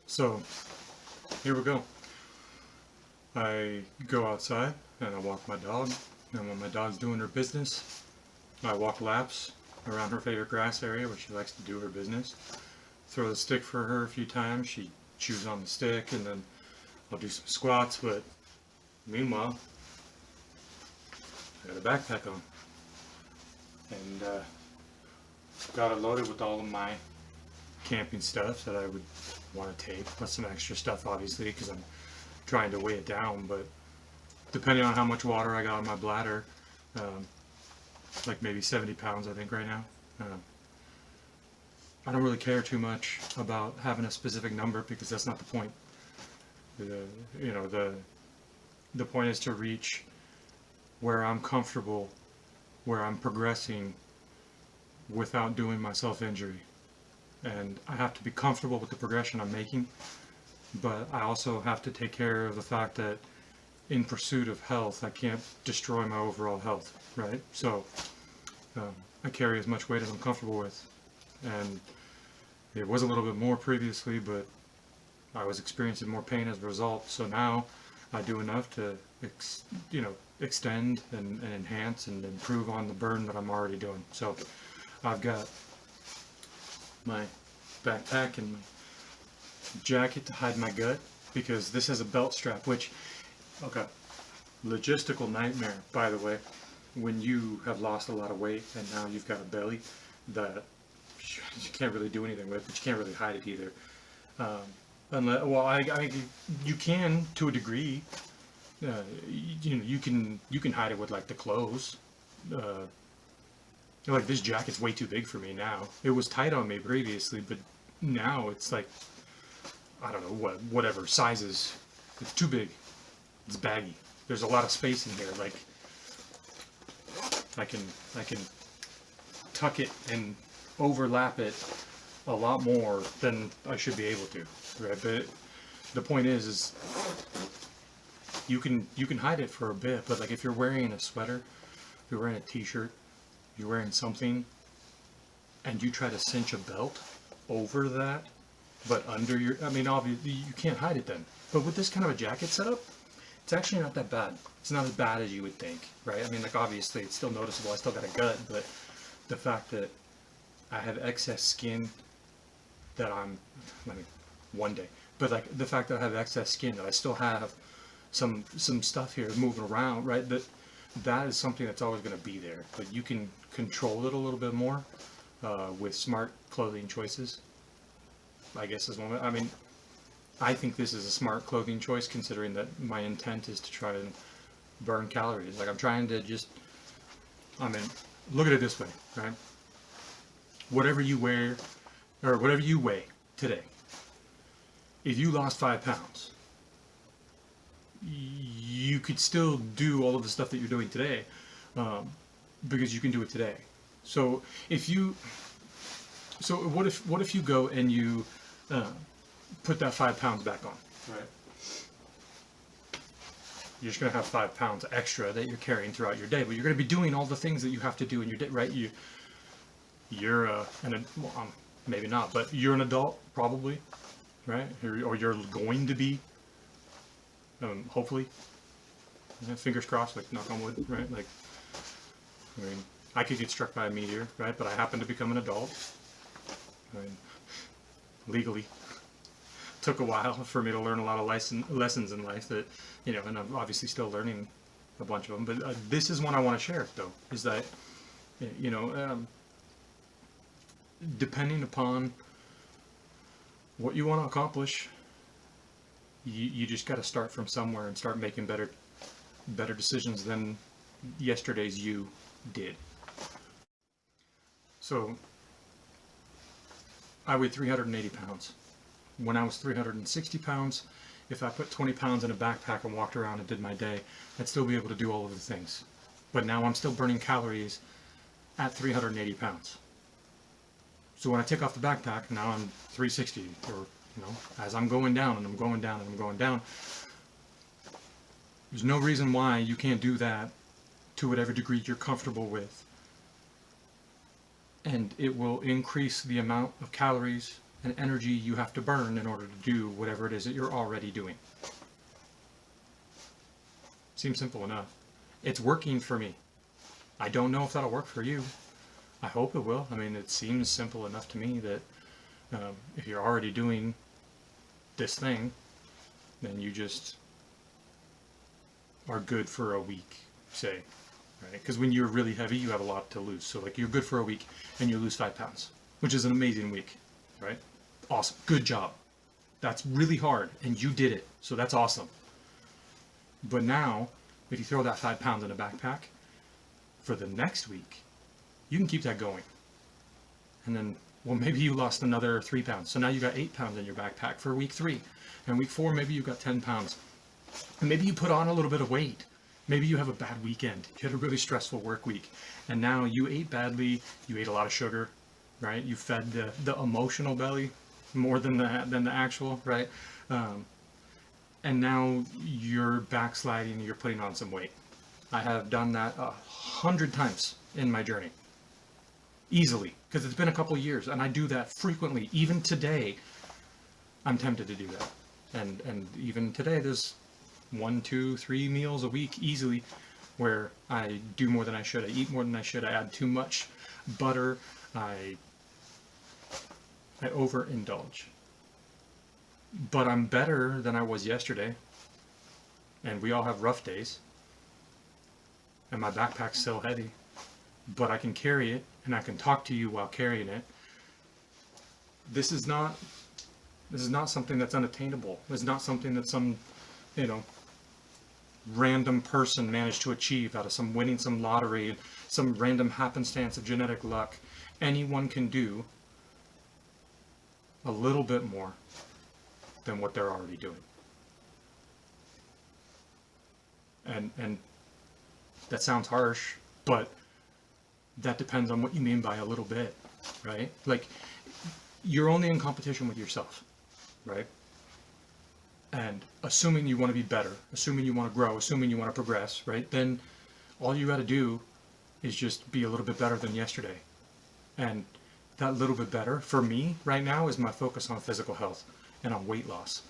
So here we go. I go outside and I walk my dog, and when my dog's doing her business, I walk laps around her favorite grass area where she likes to do her business. Throw the stick for her a few times, she chews on the stick, and then I'll do some squats, but meanwhile, I got a backpack on. And got it loaded with all of my camping stuff that I would want to take, plus some extra stuff obviously because I'm trying to weigh it down, but depending on how much water I got in my bladder, um, like maybe 70 pounds I think right now. I don't really care too much about having a specific number because that's not the point. You know, the point is to reach where I'm comfortable, where I'm progressing without doing myself injury. And I have to be comfortable with the progression I'm making, but I also have to take care of the fact that in pursuit of health, I can't destroy my overall health, right? So I carry as much weight as I'm comfortable with, and it was a little bit more previously, but I was experiencing more pain as a result. So now I do enough to, extend and enhance and improve on the burn that I'm already doing. So I've got my backpack and my jacket to hide my gut because this has a belt strap, which, okay, logistical nightmare, by the way, when you have lost a lot of weight and now you've got a belly that you can't really do anything with, but you can't really hide it either. Unless, well, you can to a degree. You can hide it with like the clothes. Like this jacket's way too big for me now. It was tight on me previously, but now it's like, I don't know, whatever sizes. It's too big. It's baggy. There's a lot of space in here. Like I can tuck it and overlap it a lot more than I should be able to. Right? But the point is you can hide it for a bit, but like if you're wearing a sweater, if you're wearing a t-shirt, you're wearing something, and you try to cinch a belt over that, but under your, I mean, obviously you can't hide it then. But with this kind of a jacket setup, it's actually not that bad. It's not as bad as you would think, right? I mean, like obviously it's still noticeable. I still got a gut, but the fact that I have excess skin that I mean, one day, but like the fact that I have excess skin, that I still have some stuff here moving around, right? That is something that's always going to be there, but you can control it a little bit more with smart clothing choices. I guess is one. I mean, I think this is a smart clothing choice considering that my intent is to try and burn calories. Like I'm trying to just, I mean, look at it this way, right? Whatever you wear, or whatever you weigh today, if you lost 5 pounds, you could still do all of the stuff that you're doing today because you can do it today. So what if you go and you put that 5 pounds back on, right? You're just gonna have 5 pounds extra that you're carrying throughout your day, but you're gonna be doing all the things that you have to do in your day, right? Well, maybe not, but you're an adult probably, right? Or you're going to be. Hopefully, fingers crossed, like knock on wood, right? Like, I mean, I could get struck by a meteor, right? But I happen to become an adult. I mean, legally, took a while for me to learn a lot of lessons in life that, and I'm obviously still learning a bunch of them. But this is one I want to share, though, is that, depending upon what you want to accomplish, you just got to start from somewhere and start making better decisions than yesterday's you did. So I weighed 380 pounds. When I was 360 pounds, if I put 20 pounds in a backpack and walked around and did my day, I'd still be able to do all of the things. But now I'm still burning calories at 380 pounds. So when I take off the backpack, now I'm 360, or as I'm going down and I'm going down and I'm going down, there's no reason why you can't do that to whatever degree you're comfortable with. And it will increase the amount of calories and energy you have to burn in order to do whatever it is that you're already doing. Seems simple enough. It's working for me. I don't know if that'll work for you. I hope it will. I mean, it seems simple enough to me that if you're already doing this thing, then you just are good for a week, say, right? Because when you're really heavy, you have a lot to lose. So like you're good for a week and you lose 5 pounds, which is an amazing week, right? Awesome. Good job. That's really hard and you did it. So that's awesome. But now, if you throw that 5 pounds in a backpack for the next week, you can keep that going. And then, well, maybe you lost another 3 pounds. So now you got 8 pounds in your backpack for week 3. And week 4, maybe you got 10 pounds. And maybe you put on a little bit of weight. Maybe you have a bad weekend. You had a really stressful work week. And now you ate badly. You ate a lot of sugar, right? You fed the emotional belly more than the actual, right? And now you're backsliding, you're putting on some weight. I have done that 100 times in my journey. Easily, because it's been a couple years, and I do that frequently. Even today, I'm tempted to do that. And even today, there's 1, 2, 3 meals a week easily where I do more than I should. I eat more than I should. I add too much butter. I overindulge. But I'm better than I was yesterday, and we all have rough days, and my backpack's still heavy, but I can carry it, and I can talk to you while carrying it. This is not something that's unattainable. It's not something that some, random person managed to achieve out of winning some lottery, some random happenstance of genetic luck. Anyone can do a little bit more than what they're already doing. And that sounds harsh, but that depends on what you mean by a little bit, right? Like, you're only in competition with yourself, right? And assuming you want to be better, assuming you want to grow, assuming you want to progress, right? Then all you got to do is just be a little bit better than yesterday. And that little bit better, for me right now, is my focus on physical health and on weight loss.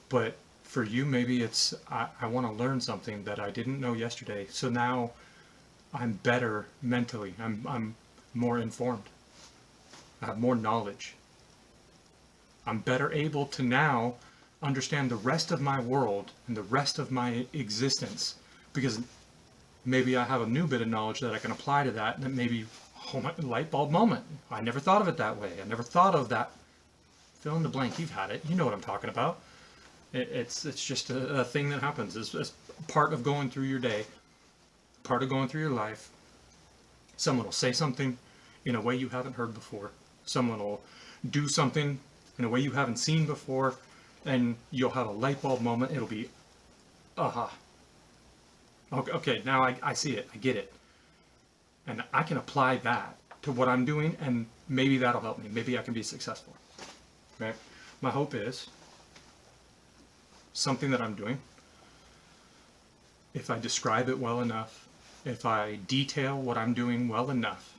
But for you, maybe it's I want to learn something that I didn't know yesterday, so now I'm better mentally. I'm more informed. I have more knowledge. I'm better able to now understand the rest of my world and the rest of my existence, because maybe I have a new bit of knowledge that I can apply to that, and then maybe, oh my, light bulb moment. I never thought of it that way. I never thought of that. Fill in the blank. You've had it. You know what I'm talking about. It's just a thing that happens. It's part of going through your day, part of going through your life. Someone will say something in a way you haven't heard before. Someone will do something in a way you haven't seen before, and you'll have a light bulb moment. It'll be, aha. Okay, now I see it. I get it. And I can apply that to what I'm doing, and maybe that'll help me. Maybe I can be successful. Right? My hope is something that I'm doing, if I describe it well enough, if I detail what I'm doing well enough,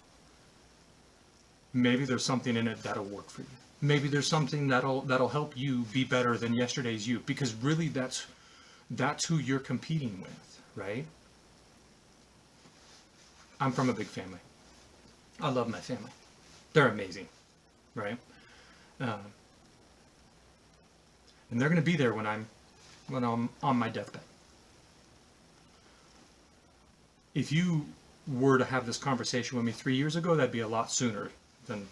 maybe there's something in it that'll work for you. Maybe there's something that'll help you be better than yesterday's you, because really that's who you're competing with, right? I'm from a big family. I love my family. They're amazing, right? And they're going to be there when I'm on my deathbed. If you were to have this conversation with me 3 years ago, that'd be a lot sooner than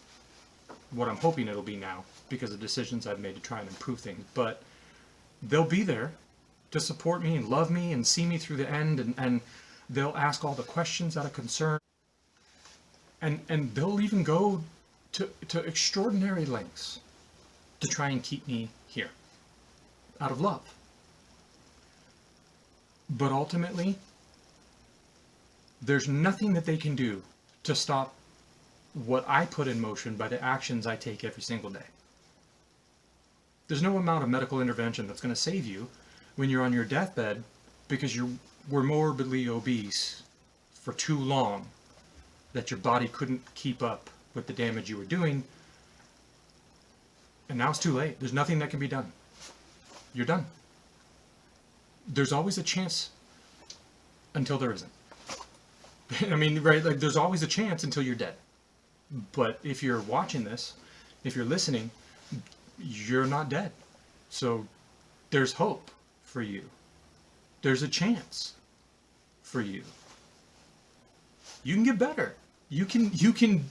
what I'm hoping it'll be now, because of decisions I've made to try and improve things. But they'll be there to support me and love me and see me through the end, and they'll ask all the questions out of concern, and they'll even go to extraordinary lengths to try and keep me here out of love. But ultimately, there's nothing that they can do to stop what I put in motion by the actions I take every single day. There's no amount of medical intervention that's going to save you when you're on your deathbed because you were morbidly obese for too long, that your body couldn't keep up with the damage you were doing. And now it's too late. There's nothing that can be done. You're done. There's always a chance until there isn't. I mean, right, like there's always a chance until you're dead. But if you're watching this, if you're listening, you're not dead. So there's hope for you. There's a chance for you. You can get better. You can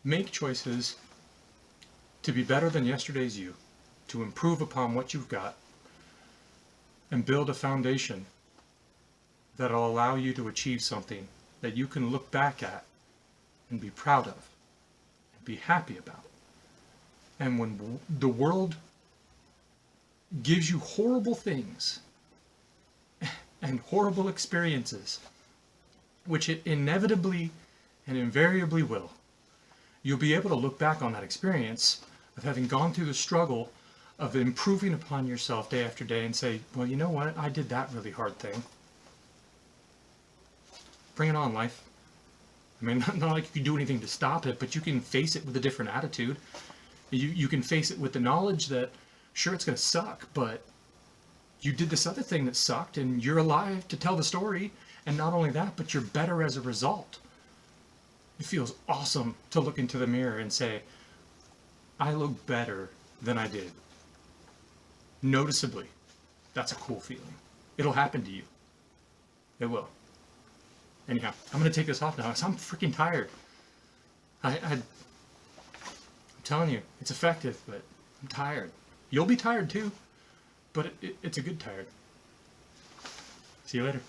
make choices to be better than yesterday's you, to improve upon what you've got, and build a foundation that'll allow you to achieve something that you can look back at and be proud of and be happy about. And when the world gives you horrible things and horrible experiences, which it inevitably and invariably will, you'll be able to look back on that experience of having gone through the struggle of improving upon yourself day after day and say, well, you know what? I did that really hard thing. Bring it on, life. I mean, not like you can do anything to stop it, but you can face it with a different attitude. You can face it with the knowledge that, sure, it's going to suck, but you did this other thing that sucked, and you're alive to tell the story. And not only that, but you're better as a result. It feels awesome to look into the mirror and say, I look better than I did. Noticeably. That's a cool feeling. It'll happen to you. It will. Anyhow, I'm going to take this off now because I'm freaking tired. I'm telling you, it's effective, but I'm tired. You'll be tired too, but it's a good tired. See you later.